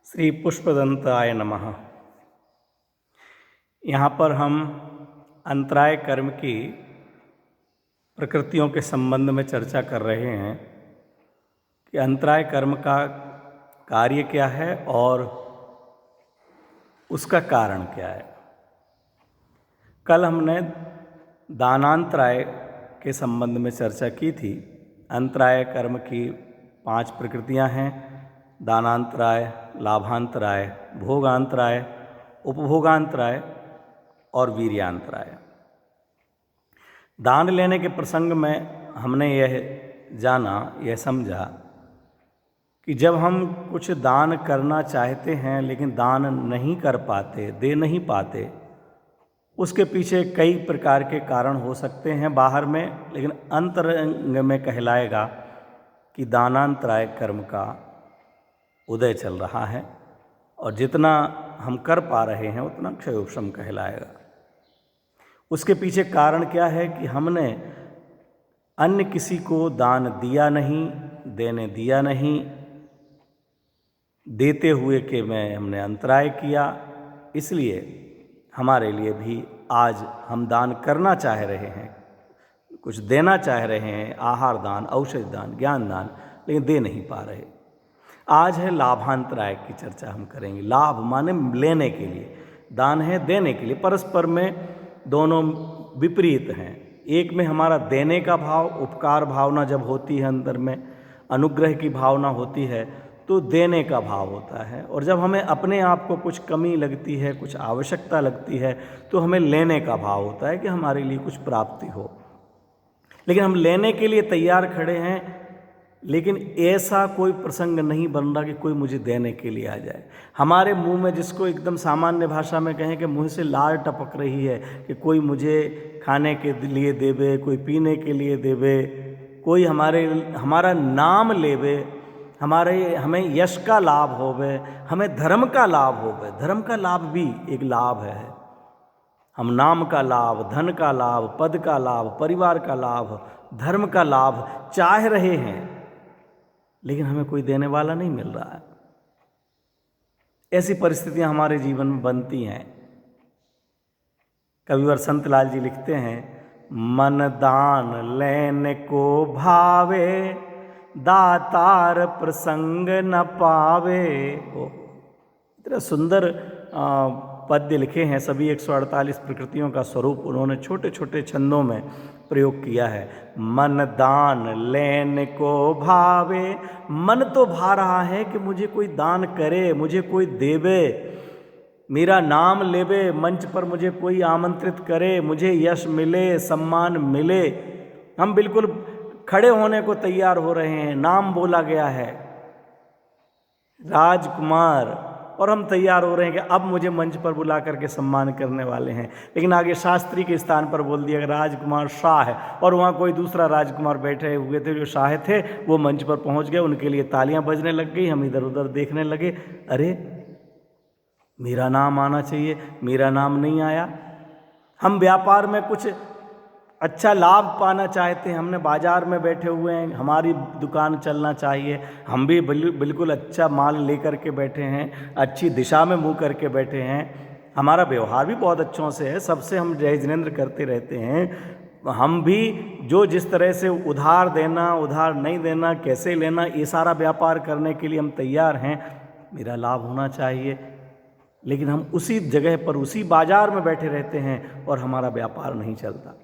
श्री पुष्पदंताय नमः। यहाँ पर हम अंतराय कर्म की प्रकृतियों के संबंध में चर्चा कर रहे हैं कि अंतराय कर्म का कार्य क्या है और उसका कारण क्या है। कल हमने दानांतराय के संबंध में चर्चा की थी। अंतराय कर्म की 5 प्रकृतियां हैं: दानांतराय, लाभांतराय, भोगांतराय, उपभोगांतराय और वीर्यांतराय। दान लेने के प्रसंग में हमने यह जाना, यह समझा कि जब हम कुछ दान करना चाहते हैं लेकिन दान नहीं कर पाते, दे नहीं पाते, उसके पीछे कई प्रकार के कारण हो सकते हैं बाहर में, लेकिन अंतरंग में कहलाएगा कि दानांतराय कर्म का उदय चल रहा है और जितना हम कर पा रहे हैं उतना क्षयोपशम कहलाएगा। उसके पीछे कारण क्या है कि हमने अन्य किसी को दान दिया नहीं, देने दिया नहीं, देते हुए के में हमने अंतराय किया। इसलिए हमारे लिए भी आज हम दान करना चाह रहे हैं, कुछ देना चाह रहे हैं, आहार दान, औषधि दान, ज्ञान दान, लेकिन दे नहीं पा रहे। आज है लाभांतराय की चर्चा हम करेंगे। लाभ माने लेने के लिए, दान है देने के लिए। परस्पर में दोनों विपरीत हैं। एक में हमारा देने का भाव, उपकार भावना जब होती है, अंदर में अनुग्रह की भावना होती है तो देने का भाव होता है, और जब हमें अपने आप को कुछ कमी लगती है, कुछ आवश्यकता लगती है, तो हमें लेने का भाव होता है कि हमारे लिए कुछ प्राप्ति हो। लेकिन हम लेने के लिए तैयार खड़े हैं, लेकिन ऐसा कोई प्रसंग नहीं बन रहा कि कोई मुझे देने के लिए आ जाए। हमारे मुंह में, जिसको एकदम सामान्य भाषा में कहें कि मुंह से लार टपक रही है कि कोई मुझे खाने के लिए देवे, कोई पीने के लिए देवे, कोई हमारा नाम लेवे, हमें यश का लाभ होवे, हमें धर्म का लाभ होवे। धर्म का लाभ भी एक लाभ है। हम नाम का लाभ, धन का लाभ, पद का लाभ, परिवार का लाभ, धर्म का लाभ चाह रहे हैं, लेकिन हमें कोई देने वाला नहीं मिल रहा है। ऐसी परिस्थितियां हमारे जीवन में बनती हैं। कविवर संत लाल जी लिखते हैं, मन दान लेने को भावे, दातार प्रसंग न पावे। इतना सुंदर पद्य लिखे हैं। सभी 148 प्रकृतियों का स्वरूप उन्होंने छोटे छोटे छंदों में प्रयोग किया है। मन दान लेने को भावे, मन तो भा रहा है कि मुझे कोई दान करे, मुझे कोई देवे, मेरा नाम लेवे, मंच पर मुझे कोई आमंत्रित करे, मुझे यश मिले, सम्मान मिले। हम बिल्कुल खड़े होने को तैयार हो रहे हैं, नाम बोला गया है राजकुमार, और हम तैयार हो रहे हैं कि अब मुझे मंच पर बुला करके सम्मान करने वाले हैं। लेकिन आगे शास्त्री के स्थान पर बोल दिया कि राजकुमार शाह है, और वहाँ कोई दूसरा राजकुमार बैठे हुए थे जो शाह थे, वो मंच पर पहुँच गए, उनके लिए तालियां बजने लग गई। हम इधर उधर देखने लगे, अरे मेरा नाम आना चाहिए, मेरा नाम नहीं आया। हम व्यापार में कुछ अच्छा लाभ पाना चाहते हैं, हमने बाजार में बैठे हुए हैं, हमारी दुकान चलना चाहिए, हम भी बिल्कुल अच्छा माल लेकर के बैठे हैं, अच्छी दिशा में मुंह करके बैठे हैं, हमारा व्यवहार भी बहुत अच्छों से है, सबसे हम जय जिनेंद्र करते रहते हैं। हम भी जो जिस तरह से उधार देना, उधार नहीं देना, कैसे लेना, ये सारा व्यापार करने के लिए हम तैयार हैं। मेरा लाभ होना चाहिए, लेकिन हम उसी जगह पर, उसी बाजार में बैठे रहते हैं और हमारा व्यापार नहीं चलता,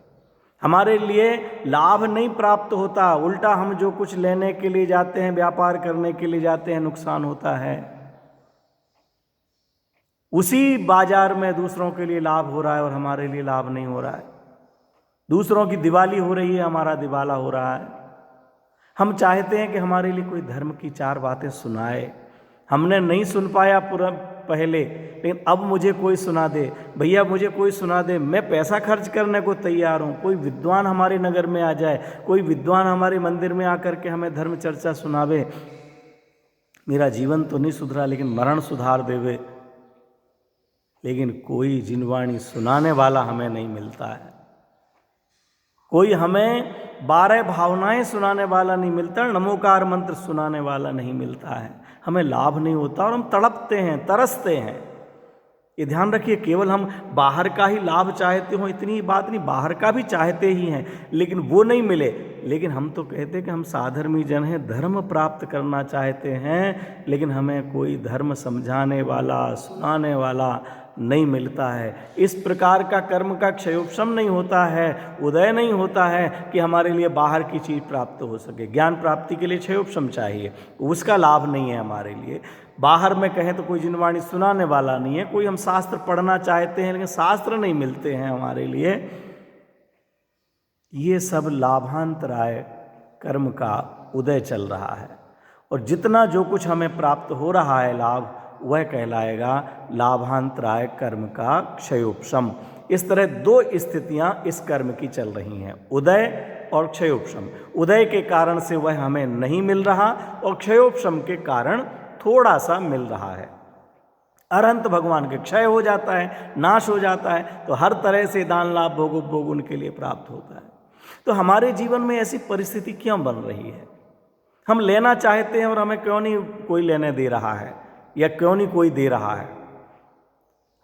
हमारे लिए लाभ नहीं प्राप्त होता। उल्टा हम जो कुछ लेने के लिए जाते हैं, व्यापार करने के लिए जाते हैं, नुकसान होता है। उसी बाजार में दूसरों के लिए लाभ हो रहा है और हमारे लिए लाभ नहीं हो रहा है। दूसरों की दिवाली हो रही है, हमारा दिवाला हो रहा है। हम चाहते हैं कि हमारे लिए कोई धर्म की 4 बातें सुनाए। हमने नहीं सुन पाया पूरा पहले, लेकिन अब मुझे कोई सुना दे, भैया मुझे कोई सुना दे, मैं पैसा खर्च करने को तैयार हूँ। कोई विद्वान हमारे नगर में आ जाए, कोई विद्वान हमारे मंदिर में आकर के हमें धर्म चर्चा सुनावे। मेरा जीवन तो नहीं सुधरा, लेकिन मरण सुधार देवे। लेकिन कोई जिनवाणी सुनाने वाला हमें नहीं मिलता है, कोई हमें 12 भावनाएं सुनाने वाला नहीं मिलता, नमोकार मंत्र सुनाने वाला नहीं मिलता है। हमें लाभ नहीं होता और हम तड़पते हैं, तरसते हैं। ये ध्यान रखिए, केवल हम बाहर का ही लाभ चाहते हो इतनी ही बात नहीं, बाहर का भी चाहते ही हैं, लेकिन वो नहीं मिले। लेकिन हम तो कहते हैं कि हम साधर्मी जन हैं, धर्म प्राप्त करना चाहते हैं, लेकिन हमें कोई धर्म समझाने वाला, सुनाने वाला नहीं मिलता है। इस प्रकार का कर्म का क्षयोपशम नहीं होता है, उदय नहीं होता है कि हमारे लिए बाहर की चीज़ प्राप्त हो सके। ज्ञान प्राप्ति के लिए क्षयोपशम चाहिए, उसका लाभ नहीं है हमारे लिए। बाहर में कहें तो कोई जिनवाणी सुनाने वाला नहीं है, कोई हम शास्त्र पढ़ना चाहते हैं लेकिन शास्त्र नहीं मिलते हैं हमारे लिए। ये सब लाभांतराय कर्म का उदय चल रहा है, और जितना जो कुछ हमें प्राप्त हो रहा है लाभ, वह कहलाएगा लाभांतराय कर्म का क्षयोपशम। इस तरह दो स्थितियां इस कर्म की चल रही हैं, उदय और क्षयोपशम। उदय के कारण से वह हमें नहीं मिल रहा, और क्षयोपशम के कारण थोड़ा सा मिल रहा है। अरंत भगवान के क्षय हो जाता है, नाश हो जाता है, तो हर तरह से दान लाभ भोग उनके लिए प्राप्त होता है। तो हमारे जीवन में ऐसी परिस्थिति क्यों बन रही है? हम लेना चाहते हैं और हमें क्यों नहीं कोई लेने दे रहा है, या क्यों नहीं कोई दे रहा है?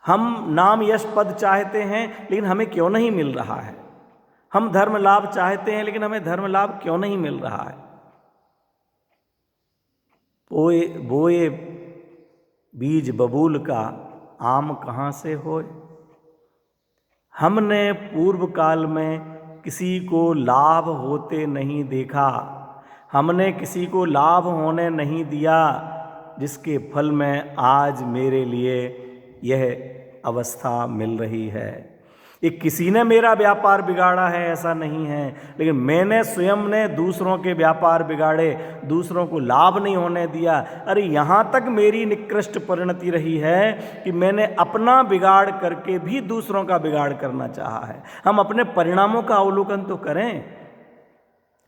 हम नाम यश पद चाहते हैं लेकिन हमें क्यों नहीं मिल रहा है? हम धर्म लाभ चाहते हैं लेकिन हमें धर्म लाभ क्यों नहीं मिल रहा है? बोए बीज बबूल का आम कहाँ से होए। हमने पूर्व काल में किसी को लाभ होते नहीं देखा, हमने किसी को लाभ होने नहीं दिया, जिसके फल में आज मेरे लिए यह अवस्था मिल रही है। ये किसी ने मेरा व्यापार बिगाड़ा है ऐसा नहीं है, लेकिन मैंने स्वयं ने दूसरों के व्यापार बिगाड़े, दूसरों को लाभ नहीं होने दिया। अरे यहाँ तक मेरी निकृष्ट परिणति रही है कि मैंने अपना बिगाड़ करके भी दूसरों का बिगाड़ करना चाहा है। हम अपने परिणामों का अवलोकन तो करें।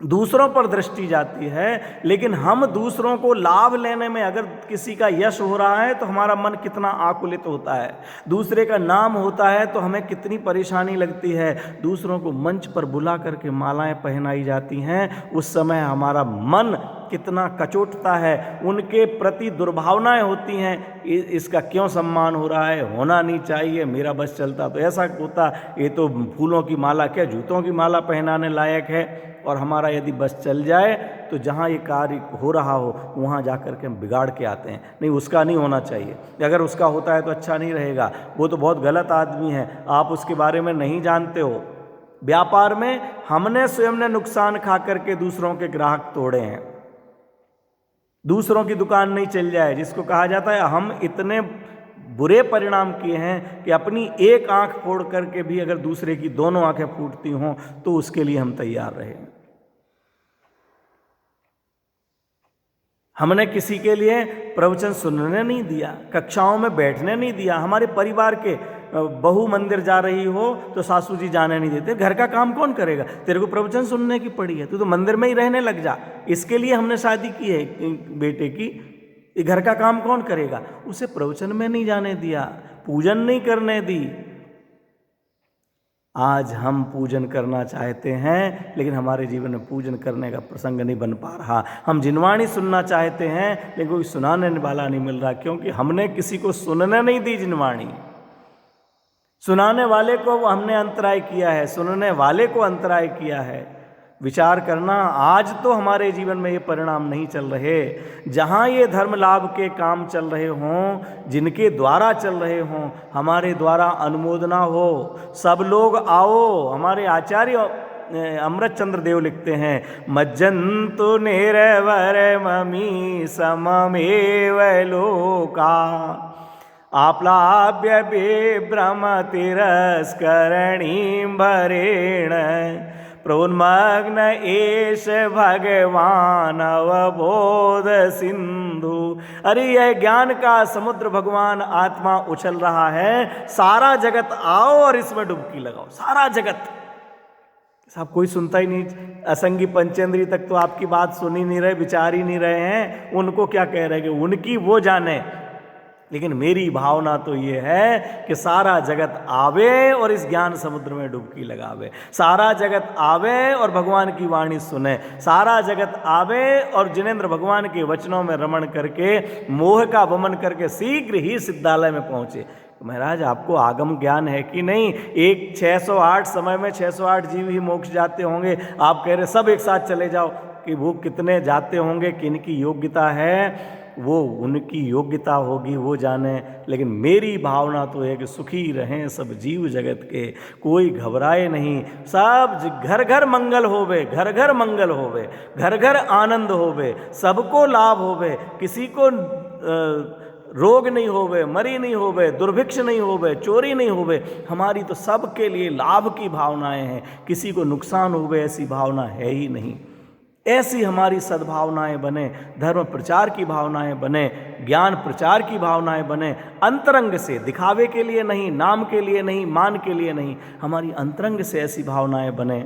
दूसरों पर दृष्टि जाती है, लेकिन हम दूसरों को लाभ लेने में, अगर किसी का यश हो रहा है तो हमारा मन कितना आकुलित होता है, दूसरे का नाम होता है तो हमें कितनी परेशानी लगती है, दूसरों को मंच पर बुला करके मालाएं पहनाई जाती हैं, उस समय हमारा मन कितना कचोटता है, उनके प्रति दुर्भावनाएं होती हैं। इसका क्यों सम्मान हो रहा है, होना नहीं चाहिए, मेरा बस चलता तो ऐसा होता, ये तो फूलों की माला क्या जूतों की माला पहनाने लायक है। और हमारा यदि बस चल जाए तो जहाँ ये कार्य हो रहा हो वहाँ जा कर के हम बिगाड़ के आते हैं। नहीं, उसका नहीं होना चाहिए, अगर उसका होता है तो अच्छा नहीं रहेगा, वो तो बहुत गलत आदमी है, आप उसके बारे में नहीं जानते हो। व्यापार में हमने स्वयं ने नुकसान खा करके दूसरों के ग्राहक तोड़े हैं। दूसरों की दुकान नहीं चल जाए, जिसको कहा जाता है हम इतने बुरे परिणाम किए हैं कि अपनी एक आंख फोड़ करके भी अगर दूसरे की दोनों आंखें फूटती हों तो उसके लिए हम तैयार रहे। हमने किसी के लिए प्रवचन सुनने नहीं दिया, कक्षाओं में बैठने नहीं दिया। हमारे परिवार के बहू मंदिर जा रही हो तो सासू जी जाने नहीं देते। घर का काम कौन करेगा? तेरे को प्रवचन सुनने की पड़ी है, तू तो मंदिर में ही रहने लग जा। इसके लिए हमने शादी की है बेटे की, ये घर का काम कौन करेगा? उसे प्रवचन में नहीं जाने दिया, पूजन नहीं करने दी। आज हम पूजन करना चाहते हैं लेकिन हमारे जीवन में पूजन करने का प्रसंग नहीं बन पा रहा। हम जिनवाणी सुनना चाहते हैं लेकिन कोई सुनाने वाला नहीं मिल रहा, क्योंकि हमने किसी को सुनने नहीं दी जिनवाणी। सुनाने वाले को हमने अंतराय किया है, सुनने वाले को अंतराय किया है। विचार करना, आज तो हमारे जीवन में ये परिणाम नहीं चल रहे। जहाँ ये धर्म लाभ के काम चल रहे हों, जिनके द्वारा चल रहे हों, हमारे द्वारा अनुमोदना हो, सब लोग आओ। हमारे आचार्य अमृत चंद्र देव लिखते हैं, मज्जन्तु निरवर ममी सममेव लोका आप्लाव्य विभ्रम तिरस्करणीं भरेण प्रोन्मग्न एष भगवान अवबोध सिंधु। अरे यह ज्ञान का समुद्र भगवान आत्मा उछल रहा है, सारा जगत आओ और इसमें डुबकी लगाओ। सारा जगत, सब कोई सुनता ही नहीं। असंगी पंचेंद्री तक तो आपकी बात सुन ही नहीं रहे, विचार ही नहीं रहे हैं। उनको क्या कह रहे हैं कि उनकी वो जाने। लेकिन मेरी भावना तो ये है कि सारा जगत आवे और इस ज्ञान समुद्र में डुबकी लगावे, सारा जगत आवे और भगवान की वाणी सुने, सारा जगत आवे और जिनेंद्र भगवान के वचनों में रमण करके मोह का वमन करके शीघ्र ही सिद्धालय में पहुंचे। महाराज आपको आगम ज्ञान है कि नहीं? एक 608 समय में 608 जीव ही मोक्ष जाते होंगे, आप कह रहे सब एक साथ चले जाओ। कि वो कितने जाते होंगे, किनकी योग्यता है, वो उनकी योग्यता होगी, वो जाने। लेकिन मेरी भावना तो है कि सुखी रहें सब जीव जगत के, कोई घबराए नहीं, सब घर घर मंगल होवे, घर घर मंगल होवे, घर घर आनंद होवे, सबको लाभ होवे, किसी को रोग नहीं होवे, मरी नहीं होवे, दुर्भिक्ष नहीं होवे, चोरी नहीं होवे। हमारी तो सबके लिए लाभ की भावनाएं हैं, किसी को नुकसान होवे ऐसी भावना है ही नहीं। ऐसी हमारी सद्भावनाएं बने, धर्म प्रचार की भावनाएं बने, ज्ञान प्रचार की भावनाएं बने, अंतरंग से, दिखावे के लिए नहीं, नाम के लिए नहीं, मान के लिए नहीं, हमारी अंतरंग से ऐसी भावनाएं बने।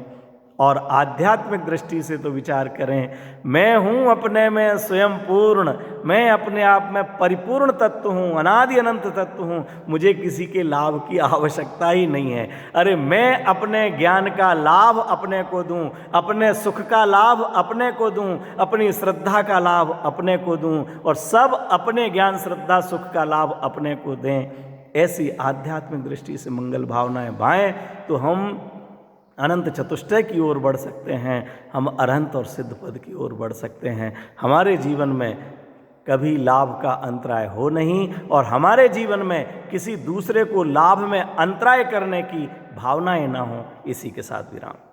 और आध्यात्मिक दृष्टि से तो विचार करें, मैं हूँ अपने में स्वयं पूर्ण, मैं अपने आप में परिपूर्ण तत्व हूँ, अनादि अनंत तत्व हूँ, मुझे किसी के लाभ की आवश्यकता ही नहीं है। अरे मैं अपने ज्ञान का लाभ अपने को दूँ, अपने सुख का लाभ अपने को दूँ, अपनी श्रद्धा का लाभ अपने को दूँ, और सब अपने ज्ञान श्रद्धा सुख का लाभ अपने को दें। ऐसी आध्यात्मिक दृष्टि से मंगल भावनाएं भाएं तो हम अनंत चतुष्टय की ओर बढ़ सकते हैं, हम अरहंत और सिद्ध पद की ओर बढ़ सकते हैं। हमारे जीवन में कभी लाभ का अंतराय हो नहीं, और हमारे जीवन में किसी दूसरे को लाभ में अंतराय करने की भावनाएं ना हो। इसी के साथ विराम।